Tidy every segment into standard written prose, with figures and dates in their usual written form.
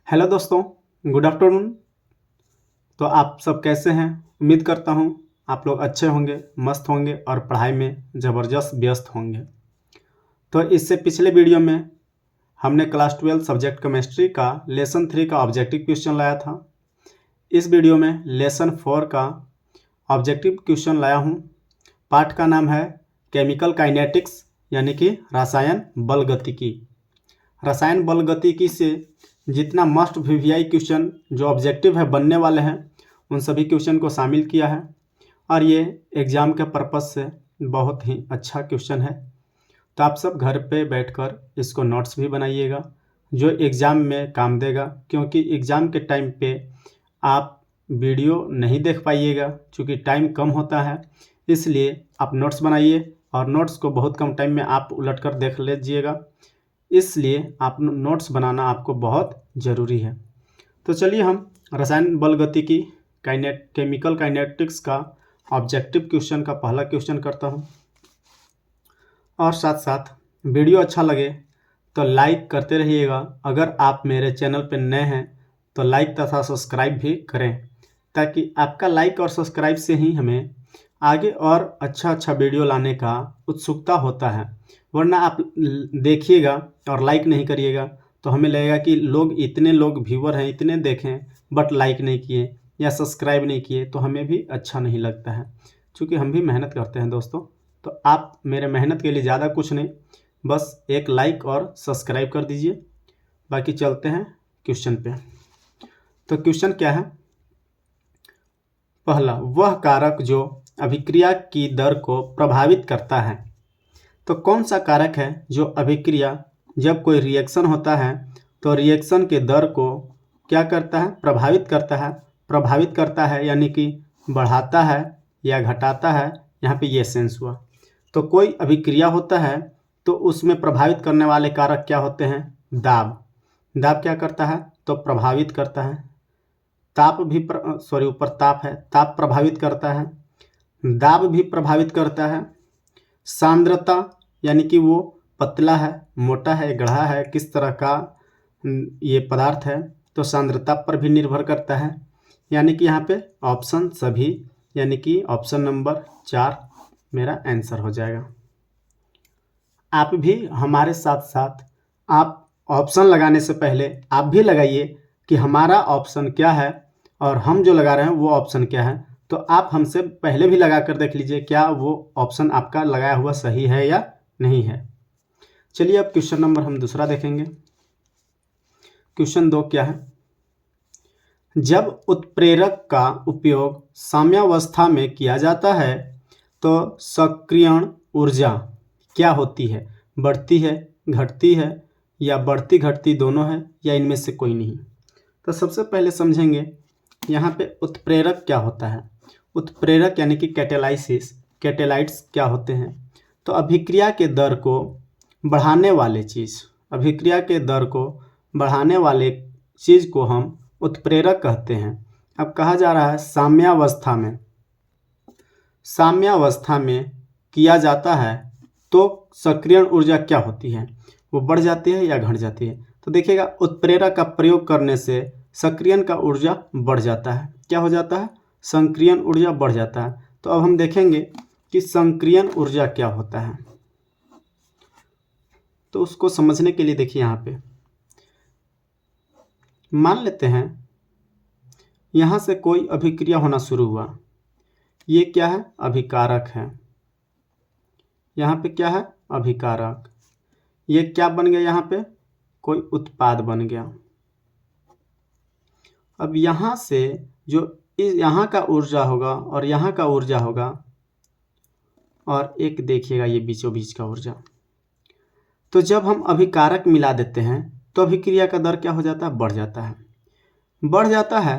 Hello दोस्तों, good afternoon. तो आप सब कैसे हैं? उम्मीद करता हूं आप लोग अच्छे होंगे, मस्त होंगे और पढ़ाई में ज़बरदस्त व्यस्त होंगे। तो इससे पिछले वीडियो में हमने क्लास 12 सब्जेक्ट केमिस्ट्री का लेसन 3 का ऑब्जेक्टिव क्वेश्चन लाया था। इस वीडियो में लेसन 4 का ऑब्जेक्टिव क्वेश्चन लाया हूं। पाठ का नाम है केमिकल काइनेटिक्स यानी कि रसायन बल गतिकी। रसायन बल गतिकी से जितना मस्ट वीवीआई क्वेश्चन जो ऑब्जेक्टिव है बनने वाले हैं उन सभी क्वेश्चन को शामिल किया है और ये एग्ज़ाम के पर्पज़ से बहुत ही अच्छा क्वेश्चन है। तो आप सब घर पे बैठकर इसको नोट्स भी बनाइएगा जो एग्ज़ाम में काम देगा, क्योंकि एग्ज़ाम के टाइम पे आप वीडियो नहीं देख पाइएगा क्योंकि टाइम कम होता है। इसलिए आप नोट्स बनाइए और नोट्स को बहुत कम टाइम में आप उलट कर देख लीजिएगा। इसलिए आप नोट्स बनाना आपको बहुत ज़रूरी है। तो चलिए हम रसायन बल गतिकी केमिकल काइनेटिक्स का ऑब्जेक्टिव क्वेश्चन का पहला क्वेश्चन करता हूं। और साथ साथ वीडियो अच्छा लगे तो लाइक करते रहिएगा। अगर आप मेरे चैनल पर नए हैं तो लाइक तथा सब्सक्राइब भी करें, ताकि आपका लाइक और सब्सक्राइब से ही हमें आगे और अच्छा वीडियो लाने का उत्सुकता होता है। वरना आप देखिएगा और लाइक नहीं करिएगा तो हमें लगेगा कि इतने लोग व्यूअर हैं, इतने देखें बट लाइक नहीं किए या सब्सक्राइब नहीं किए, तो हमें भी अच्छा नहीं लगता है, क्योंकि हम भी मेहनत करते हैं दोस्तों। तो आप मेरे मेहनत के लिए ज़्यादा कुछ नहीं, बस एक लाइक और सब्सक्राइब कर दीजिए। बाकी चलते हैं क्वेश्चन पे। तो क्वेश्चन क्या है? पहला, वह कारक जो अभिक्रिया की दर को प्रभावित करता है। तो कौन सा कारक है जो अभिक्रिया, जब कोई रिएक्शन होता है तो रिएक्शन के दर को क्या करता है? प्रभावित करता है। प्रभावित करता है यानी कि बढ़ाता है या घटाता है, यहाँ पे ये सेंस हुआ। तो कोई अभिक्रिया होता है तो उसमें प्रभावित करने वाले कारक क्या होते हैं? दाब। दाब क्या करता है? तो प्रभावित करता है। ताप भी ऊपर ताप है, ताप प्रभावित करता है। दाब भी प्रभावित करता है। सांद्रता यानी कि वो पतला है, मोटा है, गाढ़ा है, किस तरह का ये पदार्थ है, तो सांद्रता पर भी निर्भर करता है। यानी कि यहाँ पे ऑप्शन सभी, यानी कि ऑप्शन नंबर 4 मेरा आंसर हो जाएगा। आप भी हमारे साथ साथ आप ऑप्शन लगाने से पहले आप भी लगाइए कि हमारा ऑप्शन क्या है और हम जो लगा रहे हैं वो ऑप्शन क्या है। तो आप हमसे पहले भी लगा कर देख लीजिए क्या वो ऑप्शन आपका लगाया हुआ सही है या नहीं है। चलिए अब क्वेश्चन नंबर हम दूसरा देखेंगे। क्वेश्चन 2 क्या है? जब उत्प्रेरक का उपयोग साम्यावस्था में किया जाता है तो सक्रियण ऊर्जा क्या होती है? बढ़ती है, घटती है या बढ़ती घटती दोनों है या इनमें से कोई नहीं? तो सबसे पहले समझेंगे यहाँ पे उत्प्रेरक क्या होता है। उत्प्रेरक यानी कि कैटेलाइसिस, कैटेलाइट्स क्या होते हैं? तो अभिक्रिया के दर को बढ़ाने वाले चीज़, अभिक्रिया के दर को बढ़ाने वाले चीज़ को हम उत्प्रेरक कहते हैं। अब कहा जा रहा है साम्यावस्था में, साम्यावस्था में किया जाता है तो सक्रियण ऊर्जा क्या होती है? वो बढ़ जाती है या घट जाती है? तो देखिएगा उत्प्रेरक का प्रयोग करने से सक्रियण का ऊर्जा बढ़ जाता है। क्या हो जाता है? सक्रियण ऊर्जा बढ़ जाता है। तो अब हम देखेंगे कि सक्रियण ऊर्जा क्या होता है। तो उसको समझने के लिए देखिए यहाँ पे मान लेते हैं यहाँ से कोई अभिक्रिया होना शुरू हुआ। ये क्या है? अभिकारक है। यहाँ पे क्या है? अभिकारक। ये क्या बन गया? यहाँ पे कोई उत्पाद बन गया। अब यहाँ से जो यहाँ का ऊर्जा होगा और यहाँ का ऊर्जा होगा और एक देखिएगा ये बीचों बीच का ऊर्जा। तो जब हम अभिकारक मिला देते हैं तो अभिक्रिया का दर क्या हो जाता है? बढ़ जाता है। बढ़ जाता है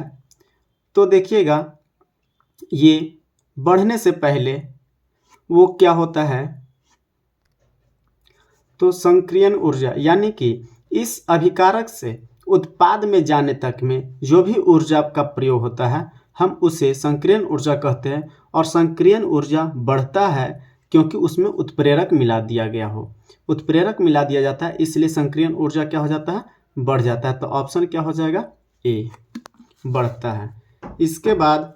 तो देखिएगा ये बढ़ने से पहले वो क्या होता है? तो सक्रियण ऊर्जा यानी कि इस अभिकारक से उत्पाद में जाने तक में जो भी ऊर्जा का प्रयोग होता है हम उसे सक्रियण ऊर्जा कहते हैं। और सक्रियण ऊर्जा बढ़ता है क्योंकि उसमें उत्प्रेरक मिला दिया गया हो, उत्प्रेरक मिला दिया जाता है, इसलिए सक्रियण ऊर्जा क्या हो जाता है? बढ़ जाता है। तो ऑप्शन क्या हो जाएगा? ए, बढ़ता है। इसके बाद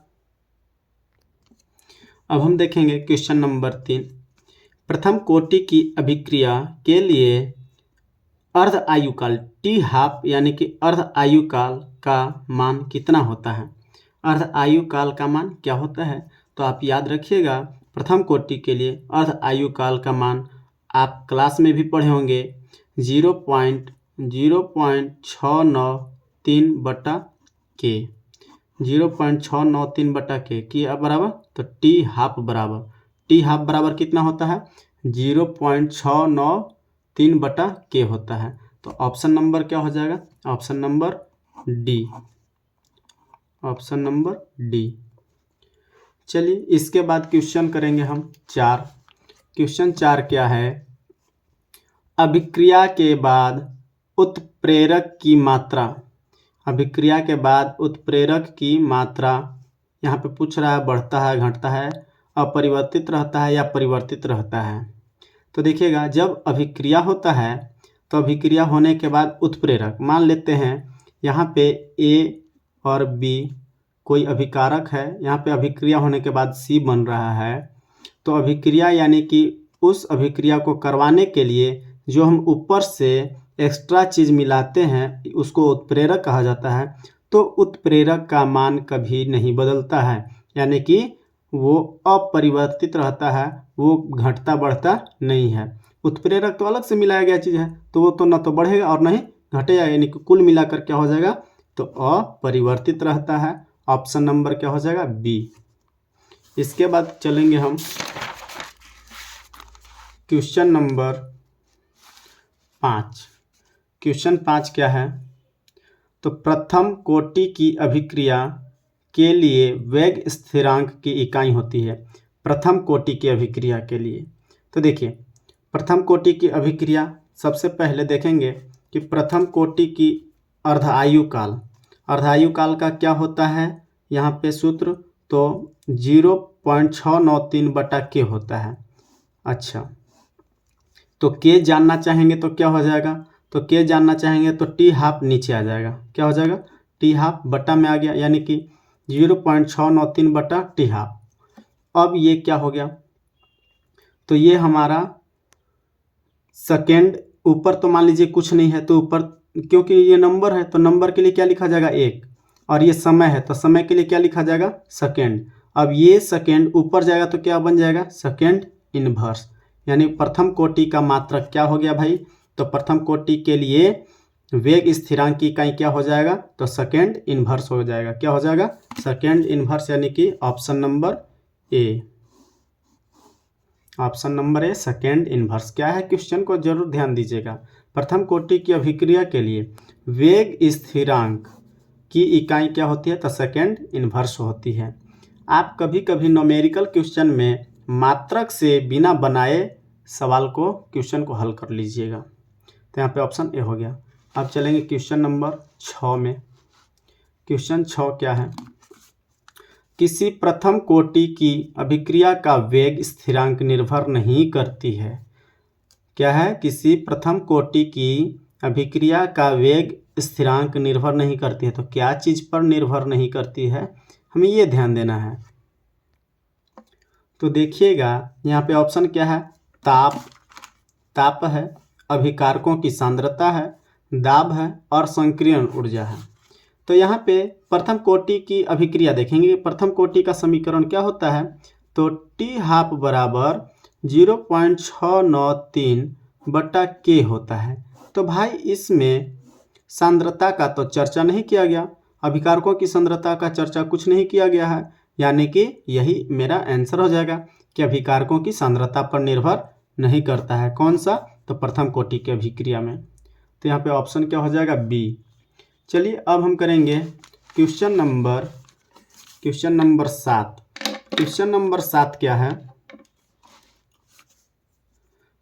अब हम देखेंगे क्वेश्चन नंबर 3। प्रथम कोटि की अभिक्रिया के लिए अर्ध आयुकाल टी हाफ यानी कि अर्ध आयुकाल का मान कितना होता है? अर्ध आयुकाल का मान क्या होता है? तो आप याद रखिएगा, प्रथम कोटि के लिए अर्ध आयुकाल का मान आप क्लास में भी पढ़े होंगे, 0.0693 बटा के, 0.693 बटा के बराबर, तो टी हाफ बराबर कितना होता है? 0.693 बटा के होता है। तो ऑप्शन नंबर क्या हो जाएगा? Option number D. चलिए इसके बाद क्वेश्चन करेंगे हम 4। क्वेश्चन 4 क्या है? अभिक्रिया के बाद उत्प्रेरक की मात्रा, अभिक्रिया के बाद उत्प्रेरक की मात्रा यहाँ पे पूछ रहा है, बढ़ता है, घटता है, अपरिवर्तित रहता है या परिवर्तित रहता है? तो देखिएगा, जब अभिक्रिया होता है तो अभिक्रिया होने के बाद उत्प्रेरक, मान लेते हैं यहाँ पे ए और बी कोई अभिकारक है, यहाँ पे अभिक्रिया होने के बाद सी बन रहा है। तो अभिक्रिया यानी कि उस अभिक्रिया को करवाने के लिए जो हम ऊपर से एक्स्ट्रा चीज़ मिलाते हैं उसको उत्प्रेरक कहा जाता है। तो उत्प्रेरक का मान कभी नहीं बदलता है, यानी कि वो अपरिवर्तित रहता है, वो घटता बढ़ता नहीं है। उत्प्रेरक तो अलग से मिलाया गया चीज़ है, तो वो तो ना तो बढ़ेगा और ना ही घटेगा, यानी कि कुल मिलाकर क्या हो जाएगा? तो अपरिवर्तित रहता है। ऑप्शन नंबर क्या हो जाएगा? बी। इसके बाद चलेंगे हम क्वेश्चन नंबर 5। क्वेश्चन 5 क्या है? तो प्रथम कोटि की अभिक्रिया के लिए वेग स्थिरांक की इकाई होती है। प्रथम कोटि की अभिक्रिया के लिए, तो देखिए, प्रथम कोटि की अभिक्रिया सबसे पहले देखेंगे कि प्रथम कोटि की अर्धायुकाल का क्या होता है? यहाँ पे सूत्र तो 0.693 बटा के होता है। अच्छा, तो के जानना चाहेंगे तो क्या हो जाएगा? तो के जानना चाहेंगे तो टी हाफ नीचे आ जाएगा। क्या हो जाएगा? टी हाफ बटा में आ गया, यानी कि 0.693 बटा टी हाफ। अब ये क्या हो गया? तो ये हमारा सेकेंड, ऊपर तो मान लीजिए कुछ नहीं है, तो ऊपर क्योंकि ये नंबर है तो नंबर के लिए क्या लिखा जाएगा? 1, और ये समय है तो समय के लिए क्या लिखा जाएगा? सेकेंड। अब ये सेकेंड ऊपर जाएगा तो क्या बन जाएगा? Second inverse. यानी प्रथम कोटि का मात्रक क्या हो गया भाई? तो प्रथम कोटि के लिए वेग स्थिरांक की इकाई क्या हो जाएगा? तो सेकेंड इनवर्स हो जाएगा। क्या हो जाएगा? सेकेंड इनवर्स, यानी कि option number A. Option number A, second inverse. क्या है? क्वेश्चन को जरूर ध्यान दीजिएगा। प्रथम कोटि की अभिक्रिया के लिए वेग स्थिरांक की इकाई क्या होती है? तो सेकेंड इनवर्स होती है। आप कभी कभी न्यूमेरिकल क्वेश्चन में मात्रक से बिना बनाए क्वेश्चन को हल कर लीजिएगा। तो यहाँ पे ऑप्शन ए हो गया। अब चलेंगे क्वेश्चन नंबर 6 में। क्वेश्चन 6 क्या है? किसी प्रथम कोटि की अभिक्रिया का वेग स्थिरांक निर्भर नहीं करती है। क्या है? किसी प्रथम कोटि की अभिक्रिया का वेग स्थिरांक निर्भर नहीं करती है। तो क्या चीज़ पर निर्भर नहीं करती है, हमें ये ध्यान देना है। तो देखिएगा, यहाँ पे ऑप्शन क्या है? ताप है, अभिकारकों की सांद्रता है, दाब है और संक्रियण ऊर्जा है। तो यहाँ पे प्रथम कोटि की अभिक्रिया देखेंगे। प्रथम कोटि का समीकरण क्या होता है? तो टी हाफ बराबर 0.693 बटा के होता है। तो भाई इसमें सांद्रता का तो चर्चा नहीं किया गया, अभिकारकों की सांद्रता का चर्चा कुछ नहीं किया गया है, यानी कि यही मेरा आंसर हो जाएगा कि अभिकारकों की सांद्रता पर निर्भर नहीं करता है। कौन सा? तो प्रथम कोटि की अभिक्रिया में। तो यहाँ पे ऑप्शन क्या हो जाएगा? बी। चलिए अब हम करेंगे क्वेश्चन नंबर 7। क्वेश्चन नंबर 7 क्या है?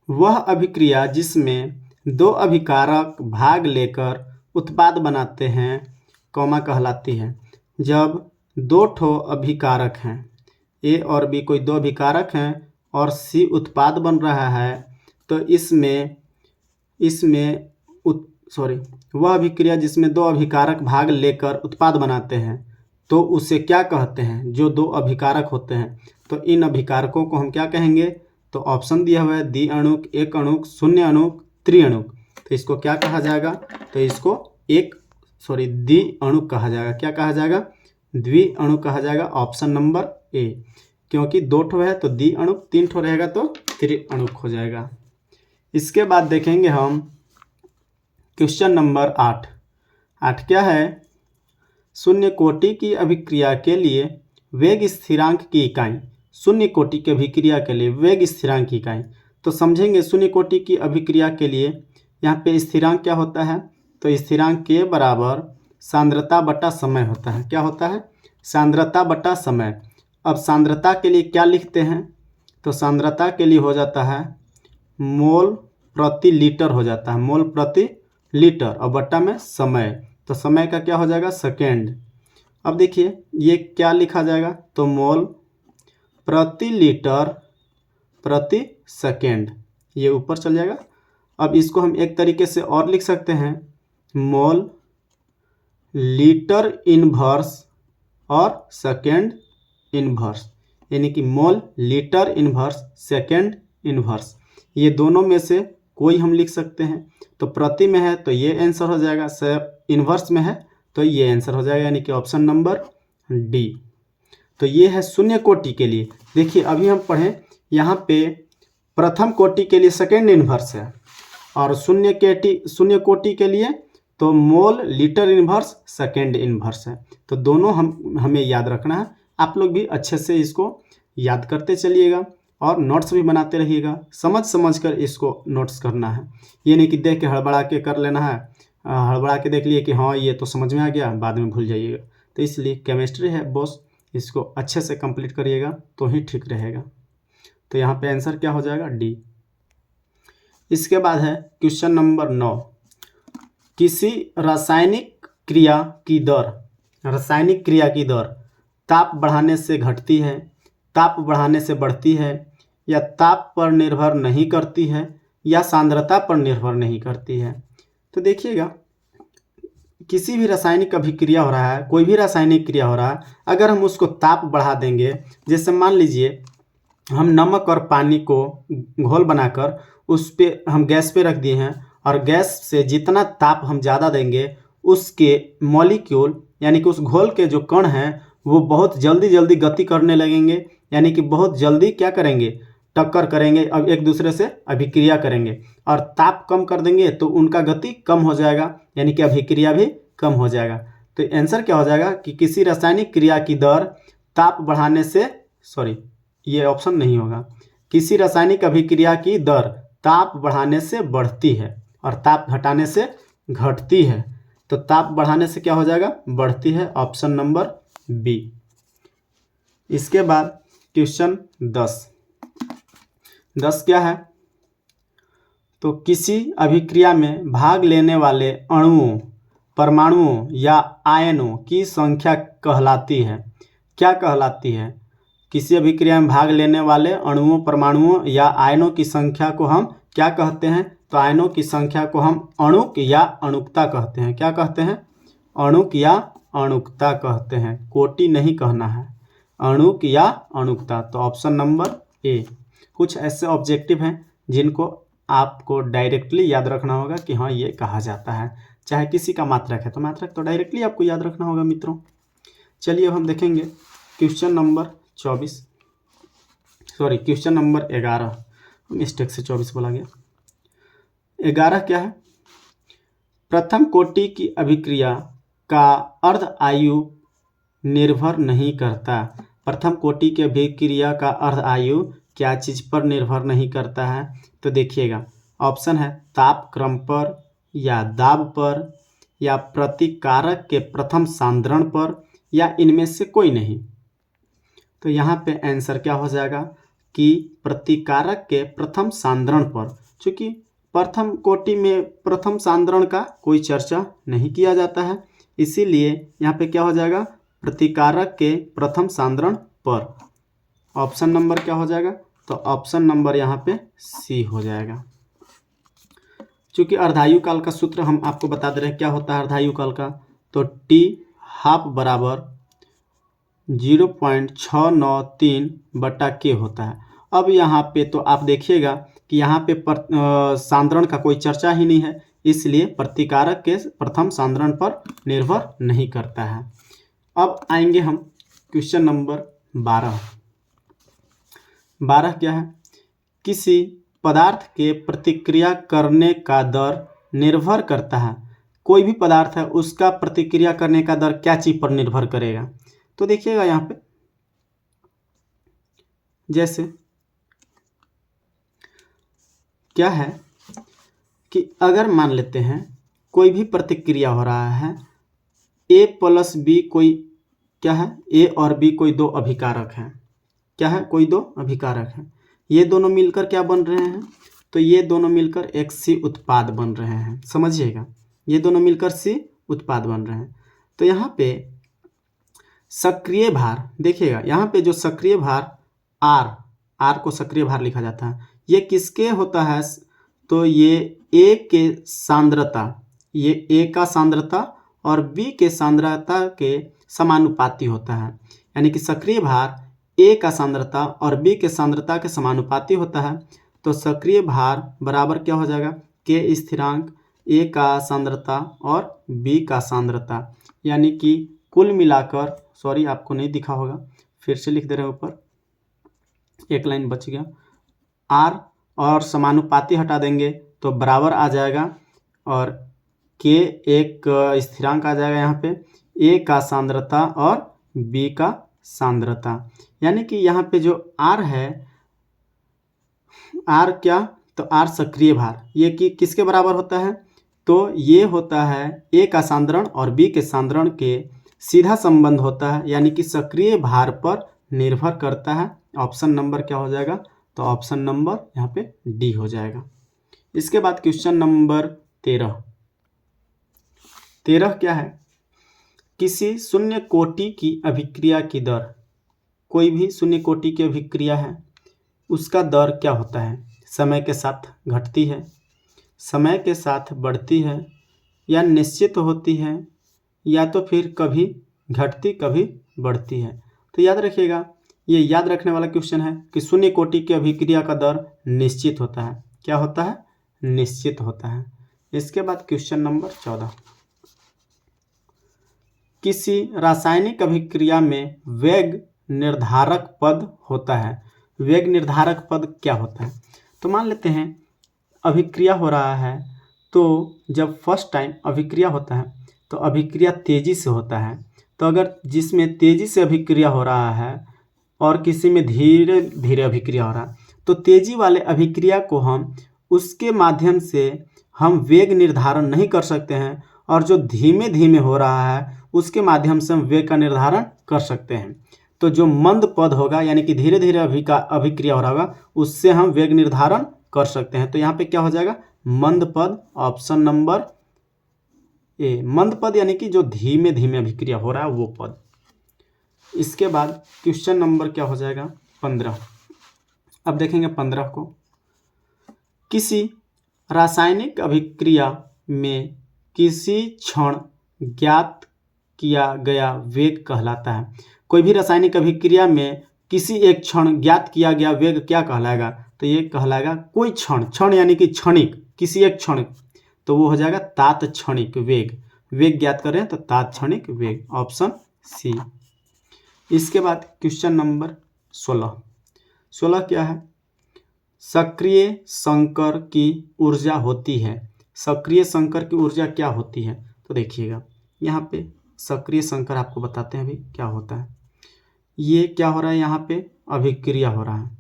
वह अभिक्रिया जिसमें दो अभिकारक भाग लेकर उत्पाद बनाते हैं कौमा कहलाती है। जब दो ठो अभिकारक हैं, ए और बी कोई दो अभिकारक हैं और सी उत्पाद बन रहा है, तो इसमें वह अभिक्रिया जिसमें दो अभिकारक भाग लेकर उत्पाद बनाते हैं तो उसे क्या कहते हैं? जो दो अभिकारक होते हैं तो इन अभिकारकों को हम क्या कहेंगे? तो ऑप्शन दिया हुआ है द्विअणुक, एक अणुक, शून्य अणुक, त्रिअणुक। तो इसको क्या कहा जाएगा? तो इसको द्विअणुक कहा जाएगा। क्या कहा जाएगा? द्विअणुक कहा जाएगा। ऑप्शन नंबर ए, क्योंकि 2 ठो है तो द्विअणुक, 3 ठो रहेगा तो त्रिअणुक हो जाएगा। इसके बाद देखेंगे हम क्वेश्चन नंबर 8। 8 क्या है? शून्य कोटि की अभिक्रिया के लिए वेग स्थिरांक की इकाई। शून्य कोटि की अभिक्रिया के लिए वेग स्थिरांक की इकाई। तो समझेंगे शून्य कोटि की अभिक्रिया के लिए यहाँ पे स्थिरांक क्या होता है? तो स्थिरांक के बराबर सांद्रता बटा समय होता है। क्या होता है? सांद्रता बटा समय। अब सांद्रता के लिए क्या लिखते हैं? तो सांद्रता के लिए हो जाता है मोल प्रति लीटर हो जाता है, मोल प्रति लीटर, और बटा में समय। तो समय का क्या हो जाएगा? सेकेंड। अब देखिए ये क्या लिखा जाएगा? तो मोल प्रति लीटर प्रति सेकेंड, ये ऊपर चल जाएगा। अब इसको हम एक तरीके से और लिख सकते हैं, मोल लीटर इनवर्स और सेकेंड इनवर्स, यानी कि mole litre inverse, second inverse, ये दोनों में से कोई हम लिख सकते हैं। तो प्रति में है तो ये आंसर हो जाएगा, इनवर्स में है तो ये आंसर हो जाएगा, यानी कि ऑप्शन नंबर डी। तो ये है शून्य कोटि के लिए। देखिए अभी हम पढ़ें यहाँ पे प्रथम कोटि के लिए सेकेंड इनवर्स है, और शून्य कोटि के लिए तो mole litre inverse second inverse है। तो दोनों हमें याद रखना है। आप लोग भी अच्छे से इसको याद करते चलिएगा और नोट्स भी बनाते रहिएगा। समझ कर इसको नोट्स करना है, ये नहीं कि देख के हड़बड़ा के कर लेना है। हड़बड़ा के देख लिए कि हाँ ये तो समझ में आ गया, बाद में भूल जाइएगा। तो इसलिए केमिस्ट्री है बॉस, इसको अच्छे से कंप्लीट करिएगा तो ही ठीक रहेगा। तो यहाँ पे आंसर क्या हो जाएगा? डी। इसके बाद है क्वेश्चन नंबर 9। किसी रासायनिक क्रिया की दर ताप बढ़ाने से घटती है, ताप बढ़ाने से बढ़ती है, या ताप पर निर्भर नहीं करती है, या सांद्रता पर निर्भर नहीं करती है। तो देखिएगा किसी भी रासायनिक अभिक्रिया हो रहा है, कोई भी रासायनिक क्रिया हो रहा है, अगर हम उसको ताप बढ़ा देंगे, जैसे मान लीजिए हम नमक और पानी को घोल बनाकर उस पे हम गैस पे रख दिए हैं, और गैस से जितना ताप हम ज़्यादा देंगे उसके मॉलिक्यूल यानी कि उस घोल के जो कण हैं वो बहुत जल्दी गति करने लगेंगे, यानी कि बहुत जल्दी क्या करेंगे? टक्कर करेंगे, अब एक दूसरे से अभिक्रिया करेंगे, और ताप कम कर देंगे तो उनका गति कम हो जाएगा, यानी कि अभिक्रिया भी कम हो जाएगा। तो आंसर क्या हो जाएगा कि किसी रासायनिक क्रिया की दर ताप बढ़ाने से, ये ऑप्शन नहीं होगा। किसी रासायनिक अभिक्रिया की दर ताप बढ़ाने से बढ़ती है और ताप घटाने से घटती है। तो ताप बढ़ाने से क्या हो जाएगा? बढ़ती है, ऑप्शन नंबर बी। इसके बाद क्वेश्चन 10 क्या है? तो किसी अभिक्रिया में भाग लेने वाले अणुओं, परमाणुओं या आयनों की संख्या कहलाती है। क्या कहलाती है? किसी अभिक्रिया में भाग लेने वाले अणुओं, परमाणुओं या आयनों की संख्या को हम क्या कहते हैं? तो आयनों की संख्या को हम अणुक या अणुकता कहते हैं। क्या कहते हैं? अणुक या अणुकता कहते हैं। कोटि नहीं कहना है, अणुक या अणुकता। तो ऑप्शन नंबर ए। कुछ ऐसे ऑब्जेक्टिव हैं जिनको आपको डायरेक्टली याद रखना होगा कि हाँ ये कहा जाता है। चाहे किसी का मात्रक है तो मात्रक तो डायरेक्टली आपको याद रखना होगा मित्रों। चलिए अब हम देखेंगे क्वेश्चन नंबर 11, मिस्टेक से 24 बोला गया। 11 क्या है? प्रथम कोटि की अभिक्रिया का अर्ध आयु निर्भर नहीं करता। प्रथम कोटि की अभिक्रिया का अर्ध आयु क्या चीज़ पर निर्भर नहीं करता है? तो देखिएगा ऑप्शन है ताप क्रम पर, या दाब पर, या प्रतिकारक के प्रथम सांद्रण पर, या इनमें से कोई नहीं। तो यहाँ पे आंसर क्या हो जाएगा कि प्रतिकारक के प्रथम सांद्रण पर। चूँकि प्रथम कोटि में प्रथम सांद्रण का कोई चर्चा नहीं किया जाता है, इसीलिए यहाँ पे क्या हो जाएगा? प्रतिकारक के प्रथम सांद्रण पर। ऑप्शन नंबर क्या हो जाएगा? तो ऑप्शन नंबर यहाँ पे सी हो जाएगा। चूँकि अर्धायु काल का सूत्र हम आपको बता दे रहे हैं क्या होता है अर्धायु काल का, तो टी हाफ बराबर 0.693/k होता है। अब यहाँ पे तो आप देखिएगा कि यहाँ पे सांद्रण का कोई चर्चा ही नहीं है, इसलिए प्रतिकारक के प्रथम सांद्रण पर निर्भर नहीं करता है। अब आएंगे हम क्वेश्चन नंबर 12। 12 क्या है? किसी पदार्थ के प्रतिक्रिया करने का दर निर्भर करता है। कोई भी पदार्थ है उसका प्रतिक्रिया करने का दर क्या चीज पर निर्भर करेगा? तो देखिएगा यहाँ पे जैसे क्या है कि अगर मान लेते हैं कोई भी प्रतिक्रिया हो रहा है, A प्लस बी कोई क्या है, A और B कोई दो अभिकारक हैं। क्या है? कोई दो अभिकारक हैं। ये दोनों मिलकर क्या बन रहे हैं? तो ये दोनों मिलकर एक C उत्पाद बन रहे हैं। समझिएगा, ये दोनों मिलकर C उत्पाद बन रहे हैं। तो यहाँ पे सक्रिय भार देखिएगा, यहाँ पे जो सक्रिय भार R को सक्रिय भार लिखा जाता है, ये किसके होता है? तो ये A के सांद्रता, ये A का सांद्रता और B के सांद्रता के समानुपाती होता है। यानी कि सक्रिय भार A का सांद्रता और B के सांद्रता के समानुपाती होता है। तो सक्रिय भार बराबर क्या हो जाएगा? K स्थिरांक A का सांद्रता और B का सांद्रता, यानी कि कुल मिलाकर, सॉरी आपको नहीं दिखा होगा, फिर से लिख दे रहे हैं ऊपर, एक लाइन बच गया, R और समानुपाती हटा देंगे तो बराबर आ जाएगा और K एक स्थिरांक आ जाएगा यहाँ पे, A का सांद्रता और B का सांद्रता। यानी कि यहाँ पे जो R है, R क्या? तो R सक्रिय भार, ये कि किसके बराबर होता है? तो ये होता है A का सांद्रण और B के सांद्रण के सीधा संबंध होता है, यानी कि सक्रिय भार पर निर्भर करता है। ऑप्शन नंबर क्या हो जाएगा? तो ऑप्शन नंबर यहाँ पे डी हो जाएगा। इसके बाद क्वेश्चन नंबर 13 क्या है? किसी शून्य कोटि की अभिक्रिया की दर, कोई भी शून्य कोटि की अभिक्रिया है, उसका दर क्या होता है? समय के साथ घटती है, समय के साथ बढ़ती है, या निश्चित होती है, या तो फिर कभी घटती कभी बढ़ती है। तो याद रखिएगा, ये याद रखने वाला क्वेश्चन है कि शून्य कोटि की अभिक्रिया का दर निश्चित होता है। क्या होता है? निश्चित होता है। इसके बाद क्वेश्चन नंबर 14, किसी रासायनिक अभिक्रिया में वेग निर्धारक पद होता है। वेग निर्धारक पद क्या होता है? तो मान लेते हैं अभिक्रिया हो रहा है, तो जब फर्स्ट टाइम अभिक्रिया होता है तो अभिक्रिया तेजी से होता है। तो अगर जिसमें तेजी से अभिक्रिया हो रहा है और किसी में धीरे धीरे अभिक्रिया हो रहा है, तो तेजी वाले अभिक्रिया को हम उसके माध्यम से हम वेग निर्धारण नहीं कर सकते हैं, और जो धीमे धीमे हो रहा है उसके माध्यम से हम वेग का निर्धारण कर सकते हैं। तो जो मंद पद होगा, यानी कि धीरे धीरे अभिक्रिया हो रहा होगा, उससे हम वेग निर्धारण कर सकते हैं। तो यहाँ पे क्या हो जाएगा? मंद पद, ऑप्शन नंबर ए, मंद पद यानी कि जो धीमे धीमे अभिक्रिया हो रहा है वो पद। इसके बाद क्वेश्चन नंबर क्या हो जाएगा? 15। अब देखेंगे 15 को, किसी रासायनिक अभिक्रिया में किसी क्षण ज्ञात किया गया वेग कहलाता है। कोई भी रासायनिक अभिक्रिया में किसी एक क्षण ज्ञात किया गया वेग क्या कहलाएगा? तो ये कहलाएगा कोई क्षण, क्षण यानी कि क्षणिक, किसी एक क्षण, तो वो हो जाएगा तात्क्षणिक वेग। वेग ज्ञात करें तो तात्क्षणिक वेग, ऑप्शन सी। इसके बाद क्वेश्चन नंबर 16 क्या है? सक्रिय संकर की ऊर्जा होती है। सक्रिय संकर की ऊर्जा क्या होती है? तो देखिएगा यहाँ पे सक्रिय संकर आपको बताते हैं अभी क्या होता है। ये क्या हो रहा है? यहाँ पे अभिक्रिया हो रहा है,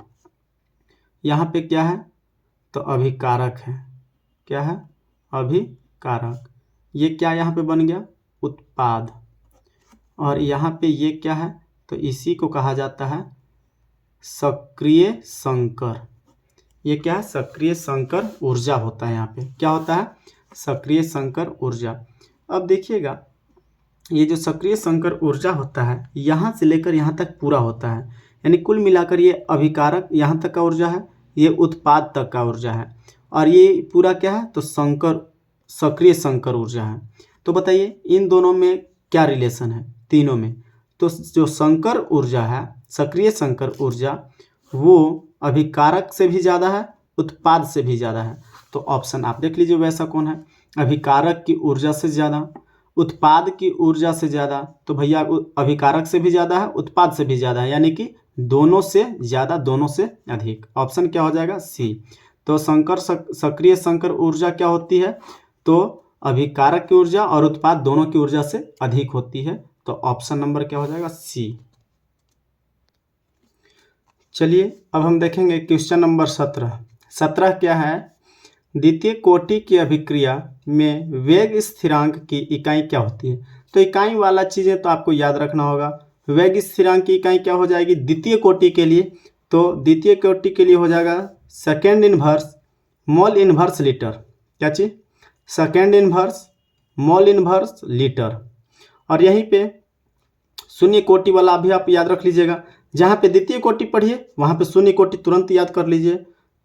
यहाँ पे क्या है? तो अभिकारक है। क्या है? अभिकारक। ये क्या यहाँ पे बन गया? उत्पाद। और यहाँ पे ये क्या है? तो इसी को कहा जाता है सक्रिय संकर। ये क्या है? सक्रिय संकर ऊर्जा होता है। यहाँ पे क्या होता है? सक्रिय संकर ऊर्जा। अब देखिएगा, ये जो सक्रिय संकर ऊर्जा होता है, यहाँ से लेकर यहाँ तक पूरा होता है, यानी कुल मिलाकर ये अभिकारक यहाँ तक का ऊर्जा है, ये उत्पाद तक का ऊर्जा है। और ये पूरा क्या है, तो सक्रिय संकर ऊर्जा है। तो बताइए इन दोनों में क्या रिलेशन है, तीनों में। तो जो संकर ऊर्जा है, सक्रिय संकर ऊर्जा, वो अभिकारक से भी ज़्यादा है, उत्पाद से भी ज़्यादा है। तो ऑप्शन आप देख लीजिए वैसा कौन है, अभिकारक की ऊर्जा से ज़्यादा, उत्पाद की ऊर्जा से ज़्यादा। तो भैया अभिकारक से भी ज़्यादा है, उत्पाद से भी ज़्यादा है, यानी कि दोनों से ज़्यादा, दोनों से अधिक। ऑप्शन क्या हो जाएगा, सी। तो सक्रिय संकर ऊर्जा क्या होती है, तो अभिकारक की ऊर्जा और उत्पाद दोनों की ऊर्जा से अधिक होती है। तो ऑप्शन नंबर क्या हो जाएगा, सी। चलिए अब हम देखेंगे क्वेश्चन नंबर 17 क्या है, द्वितीय कोटि की अभिक्रिया में वेग स्थिरांक की इकाई क्या होती है। तो इकाई वाला चीज़ें तो आपको याद रखना होगा। वेग स्थिरांक की इकाई क्या हो जाएगी द्वितीय कोटि के लिए, तो द्वितीय कोटि के लिए हो जाएगा second inverse mole inverse litre. क्या चीज़, second inverse mole inverse litre. और यहीं पे शून्य कोटि वाला भी आप याद रख लीजिएगा। जहाँ पे द्वितीय कोटि पढ़िए वहाँ पे शून्य कोटि तुरंत याद कर लीजिए,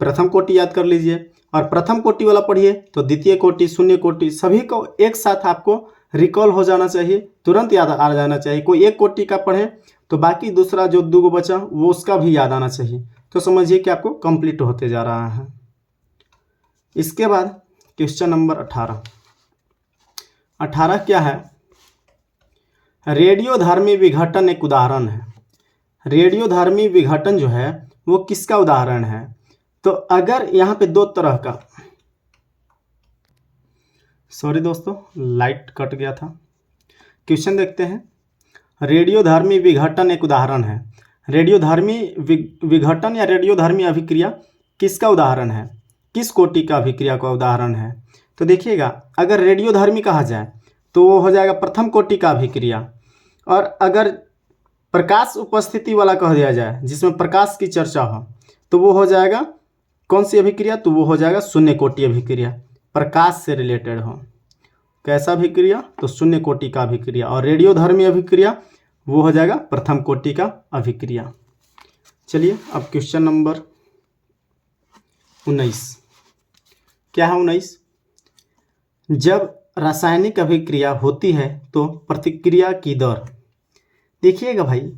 प्रथम कोटि याद कर लीजिए, और प्रथम कोटि वाला पढ़िए तो द्वितीय कोटि, शून्य कोटि, सभी को एक साथ आपको रिकॉल हो जाना चाहिए, तुरंत याद आ जाना चाहिए। कोई एक कोटि का पढ़ें तो बाकी दूसरा जो दो बचा वो उसका भी याद आना चाहिए। तो समझिए कि आपको कंप्लीट होते जा रहा है। इसके बाद क्वेश्चन नंबर 18 क्या है, रेडियोधर्मी विघटन एक उदाहरण है। रेडियोधर्मी विघटन जो है वो किसका उदाहरण है। तो अगर यहाँ पे दो तरह का, सॉरी दोस्तों लाइट कट गया था। क्वेश्चन देखते हैं, रेडियोधर्मी विघटन एक उदाहरण है। रेडियोधर्मी विघटन या रेडियोधर्मी अभिक्रिया किसका उदाहरण है, किस कोटि का अभिक्रिया का उदाहरण है। तो देखिएगा अगर रेडियोधर्मी कहा जाए तो वो हो जाएगा प्रथम कोटि का अभिक्रिया, और अगर प्रकाश उपस्थिति वाला कह दिया जाए जिसमें प्रकाश की चर्चा हो तो वो हो जाएगा कौन सी अभिक्रिया, तो वो हो जाएगा शून्य कोटि अभिक्रिया, प्रकाश से रिलेटेड हो। कैसा अभिक्रिया, तो शून्य कोटि का अभिक्रिया। और रेडियोधर्मी अभिक्रिया वो हो जाएगा प्रथम कोटि का अभिक्रिया। चलिए अब क्वेश्चन नंबर 19 क्या है, 19, जब रासायनिक अभिक्रिया होती है तो प्रतिक्रिया की दर। देखिएगा भाई,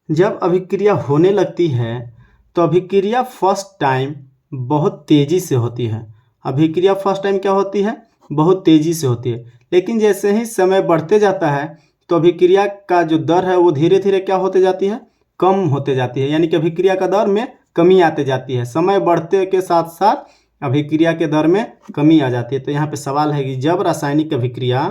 जब अभिक्रिया होने लगती है तो अभिक्रिया फर्स्ट टाइम बहुत तेज़ी से होती है। अभिक्रिया फर्स्ट टाइम क्या होती है, बहुत तेज़ी से होती है। लेकिन जैसे ही समय बढ़ते जाता है तो अभिक्रिया का जो दर है वो धीरे धीरे क्या होते जाती है, कम होते जाती है। यानी कि अभिक्रिया का दर में कमी आते जाती है, समय बढ़ते के साथ साथ अभिक्रिया के दर में कमी आ जाती है। तो यहाँ पे सवाल है कि जब रासायनिक अभिक्रिया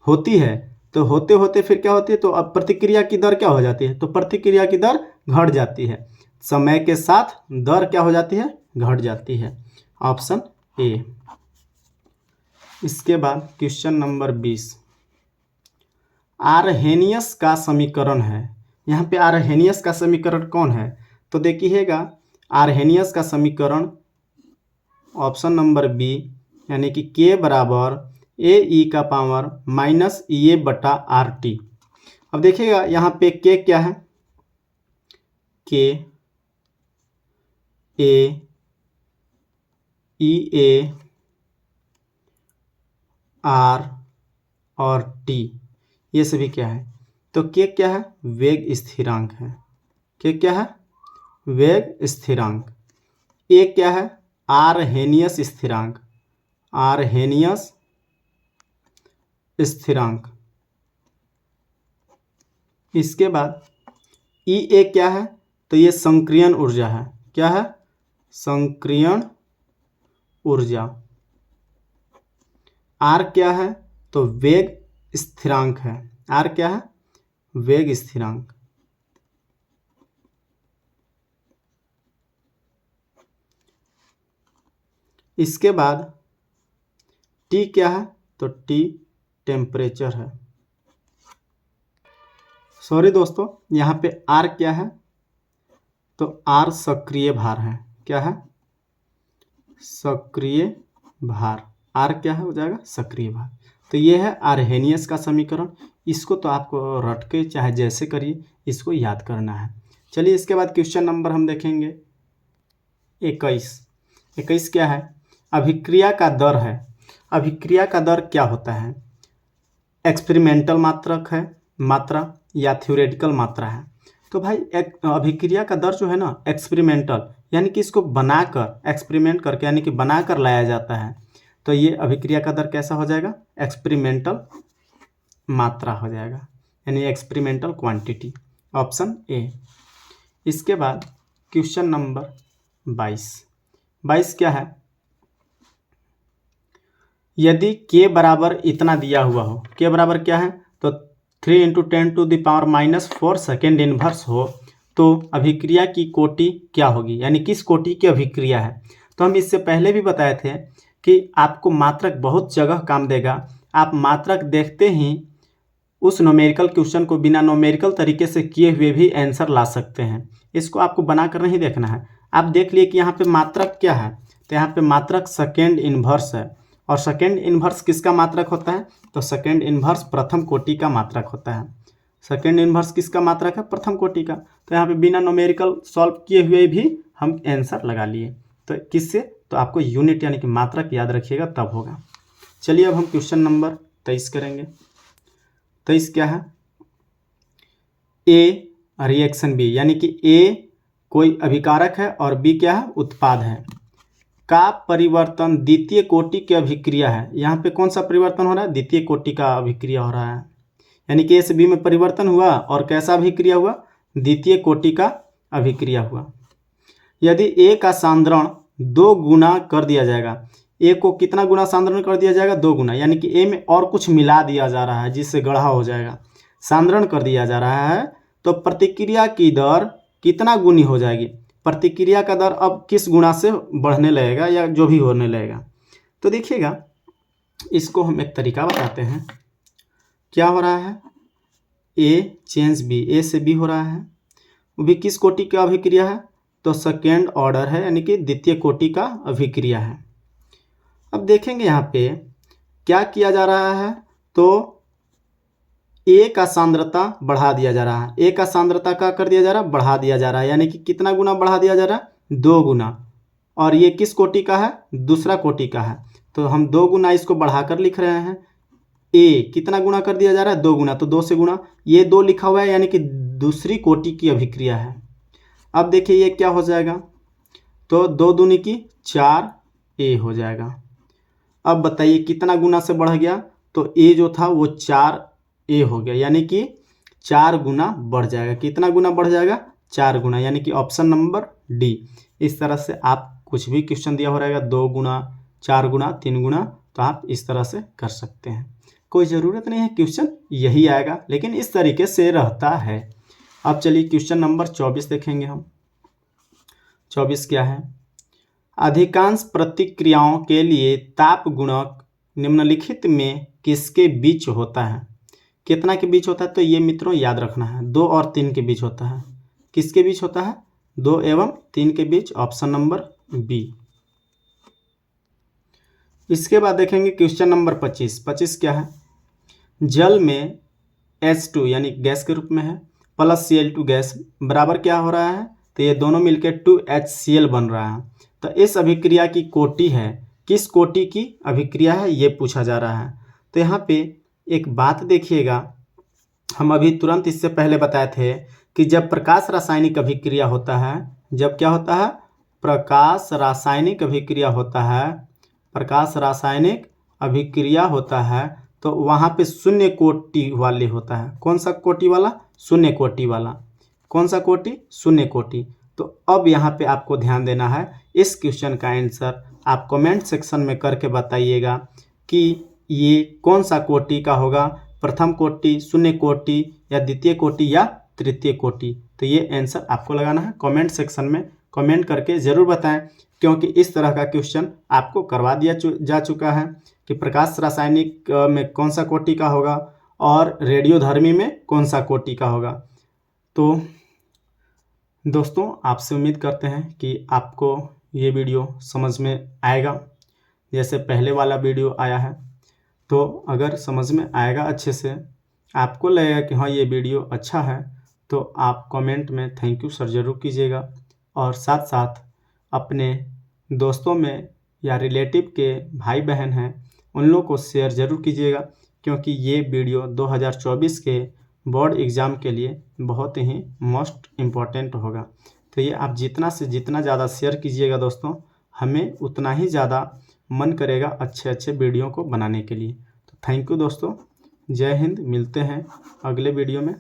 होती है तो होते होते फिर क्या होती है, तो अब प्रतिक्रिया की दर क्या हो जाती है, तो प्रतिक्रिया की दर घट जाती है। समय के साथ दर क्या हो जाती है, घट जाती है। Option A. इसके बाद क्वेश्चन नंबर 20, आरहेनियस का समीकरण है। यहाँ पे आरहेनियस का समीकरण कौन है, तो देखिएगा आरहेनियस का समीकरण ऑप्शन नंबर बी, यानी कि के बराबर ए ई का पावर माइनस ई ए बटा आर टी। अब देखिएगा यहाँ पे के क्या है, के ए ई ए आर और टी, ये सभी क्या है, तो के क्या है, वेग स्थिरांक है। के क्या है, वेग स्थिरांक। ए क्या है, आरहेनियस स्थिरांक, आरहेनियस स्थिरांक। इसके बाद ई ए क्या है, तो ये संक्रियण ऊर्जा है। क्या है, संक्रियण ऊर्जा। आर क्या है, तो वेग स्थिरांक है। आर क्या है, वेग स्थिरांक। इसके बाद टी क्या है, तो टी टेम्परेचर है। सॉरी दोस्तों, यहाँ पे आर क्या है, तो आर सक्रिय भार है। क्या है, सक्रिय भार। आर क्या है, हो जाएगा सक्रिय भार। तो ये है आरहेनियस का समीकरण। इसको तो आपको रट के चाहे जैसे करिए, इसको याद करना है। चलिए इसके बाद क्वेश्चन नंबर हम देखेंगे 21। 21 क्या है, अभिक्रिया का दर है। अभिक्रिया का दर क्या होता है? एक्सपेरिमेंटल मात्रक है मात्रा या थ्योरेटिकल मात्रा है? तो भाई एक अभिक्रिया का दर जो है ना एक्सपेरिमेंटल, यानी कि इसको बनाकर एक्सपेरिमेंट करके यानी कि बनाकर लाया जाता है, तो ये अभिक्रिया का दर कैसा हो जाएगा? एक्सपेरिमेंटल मात्रा हो जाएगा, यानी एक्सपेरिमेंटल क्वांटिटी, ऑप्शन ए। इसके बाद क्वेश्चन नंबर 22 क्या है? यदि k बराबर इतना दिया हुआ हो, k बराबर क्या है? तो 3 × 10⁻⁻⁴ सेकेंड इनवर्स हो, तो अभिक्रिया की कोटि क्या होगी, यानी किस कोटि की अभिक्रिया है? तो हम इससे पहले भी बताए थे कि आपको मात्रक बहुत जगह काम देगा। आप मात्रक देखते ही उस न्यूमेरिकल क्वेश्चन को बिना न्यूमेरिकल तरीके से किए हुए भी आंसर ला सकते हैं। इसको आपको बनाकर नहीं देखना है। आप देख लिए कि यहाँ पे मात्रक क्या है, तो यहाँ पे मात्रक सेकेंड इनवर्स है। और सेकेंड इनवर्स किसका मात्रक होता है? तो सेकेंड इनवर्स प्रथम कोटि का मात्रक होता है। सेकेंड इनवर्स किसका मात्रक है? प्रथम कोटि का। तो यहाँ पे बिना न्यूमेरिकल सॉल्व किए हुए भी हम आंसर लगा लिए। तो किससे? तो आपको यूनिट यानी कि मात्रक याद रखिएगा, तब होगा। चलिए अब हम क्वेश्चन नंबर 23 करेंगे। 23 क्या है? ए रिएक्शन बी, यानी कि ए कोई अभिकारक है और बी क्या है? उत्पाद है, का परिवर्तन द्वितीय कोटि की अभिक्रिया है। यहाँ पे कौन सा परिवर्तन हो रहा है? द्वितीय कोटि का अभिक्रिया हो रहा है, यानी कि ए से बी में परिवर्तन हुआ और कैसा अभिक्रिया हुआ? द्वितीय कोटि का अभिक्रिया हुआ। यदि ए का सांद्रण 2 गुना कर दिया जाएगा, ए को कितना गुना सांद्रण कर दिया जाएगा? 2 गुना, यानी कि ए में और कुछ मिला दिया जा रहा है जिससे गढ़ा हो जाएगा, सांद्रण कर दिया जा रहा है, तो प्रतिक्रिया की दर कितना गुनी हो जाएगी? प्रतिक्रिया का दर अब किस गुना से बढ़ने लगेगा या जो भी होने लगेगा? तो देखिएगा, इसको हम एक तरीका बताते हैं। क्या हो रहा है? ए चेंज बी, ए से बी हो रहा है, वो भी किस कोटि का अभिक्रिया है? तो सेकेंड ऑर्डर है, यानी कि द्वितीय कोटि का अभिक्रिया है। अब देखेंगे यहाँ पे क्या किया जा रहा है, तो ए का सांद्रता बढ़ा दिया जा रहा है। ए का सांद्रता क्या कर दिया जा रहा है? बढ़ा दिया जा रहा है, यानी कि कितना गुना बढ़ा दिया जा रहा है? 2 गुना। और ये किस कोटि का है? दूसरा कोटि का है, तो हम 2 गुना इसको बढ़ाकर लिख रहे हैं। ए कितना गुना कर दिया जा रहा है? 2 गुना, तो 2 से गुना, ये 2 लिखा हुआ है, यानी कि दूसरी कोटि की अभिक्रिया है। अब देखिए ये क्या हो जाएगा, तो 2 दूनी की 4 ए हो जाएगा। अब बताइए कितना गुना से बढ़ गया? तो ए जो था वो 4 ए हो गया, यानी कि 4 गुना बढ़ जाएगा। कितना गुना बढ़ जाएगा? 4 गुना, यानी कि ऑप्शन नंबर डी। इस तरह से आप कुछ भी क्वेश्चन दिया हो रहेगा 2 गुना, 4 गुना, 3 गुना, तो आप इस तरह से कर सकते हैं। कोई ज़रूरत नहीं है क्वेश्चन यही आएगा, लेकिन इस तरीके से रहता है। अब चलिए क्वेश्चन नंबर 24 देखेंगे हम। 24 क्या है? अधिकांश प्रतिक्रियाओं के लिए ताप गुणक निम्नलिखित में किसके बीच होता है? कितना के बीच होता है? तो ये मित्रों याद रखना है, 2 और 3 के बीच होता है। किसके बीच होता है? 2 एवं 3 के बीच, ऑप्शन नंबर बी। इसके बाद देखेंगे क्वेश्चन नंबर 25। 25 क्या है? जल में H2 यानी गैस के रूप में है प्लस Cl2 गैस बराबर क्या हो रहा है? तो ये दोनों मिलकर 2HCl बन रहा है। तो इस अभिक्रिया की कोटि है, किस कोटि की अभिक्रिया है ये पूछा जा रहा है। तो यहाँ पे एक बात देखिएगा, हम अभी तुरंत इससे पहले बताए थे कि जब प्रकाश रासायनिक अभिक्रिया होता है, जब क्या होता है? प्रकाश रासायनिक अभिक्रिया होता है, प्रकाश रासायनिक अभिक्रिया होता है, तो वहाँ पे शून्य कोटि वाले होता है। कौन सा कोटि वाला? शून्य कोटि वाला। कौन सा कोटि? शून्य कोटि। तो अब यहाँ पे आपको ध्यान देना है, इस क्वेश्चन का आंसर आप कमेंट सेक्शन में करके बताइएगा कि ये कौन सा कोटि का होगा, प्रथम कोटि, शून्य कोटि, या द्वितीय कोटि, या तृतीय कोटि। तो ये आंसर आपको लगाना है कमेंट सेक्शन में, कमेंट करके ज़रूर बताएं, क्योंकि इस तरह का क्वेश्चन आपको करवा दिया जा चुका है कि प्रकाश रासायनिक में कौन सा कोटि का होगा और रेडियोधर्मी में कौन सा कोटि का होगा। तो दोस्तों, आपसे उम्मीद करते हैं कि आपको ये वीडियो समझ में आएगा जैसे पहले वाला वीडियो आया है। तो अगर समझ में आएगा अच्छे से, आपको लगेगा कि हाँ ये वीडियो अच्छा है, तो आप कमेंट में थैंक यू सर ज़रूर कीजिएगा, और साथ साथ अपने दोस्तों में या रिलेटिव के भाई बहन हैं उन लोग को शेयर ज़रूर कीजिएगा, क्योंकि ये वीडियो 2024 के बोर्ड एग्ज़ाम के लिए बहुत ही मोस्ट इम्पॉर्टेंट होगा। तो ये आप जितना से जितना ज़्यादा शेयर कीजिएगा दोस्तों, हमें उतना ही ज़्यादा मन करेगा अच्छे अच्छे वीडियो को बनाने के लिए। तो थैंक यू दोस्तों, जय हिंद। मिलते हैं अगले वीडियो में।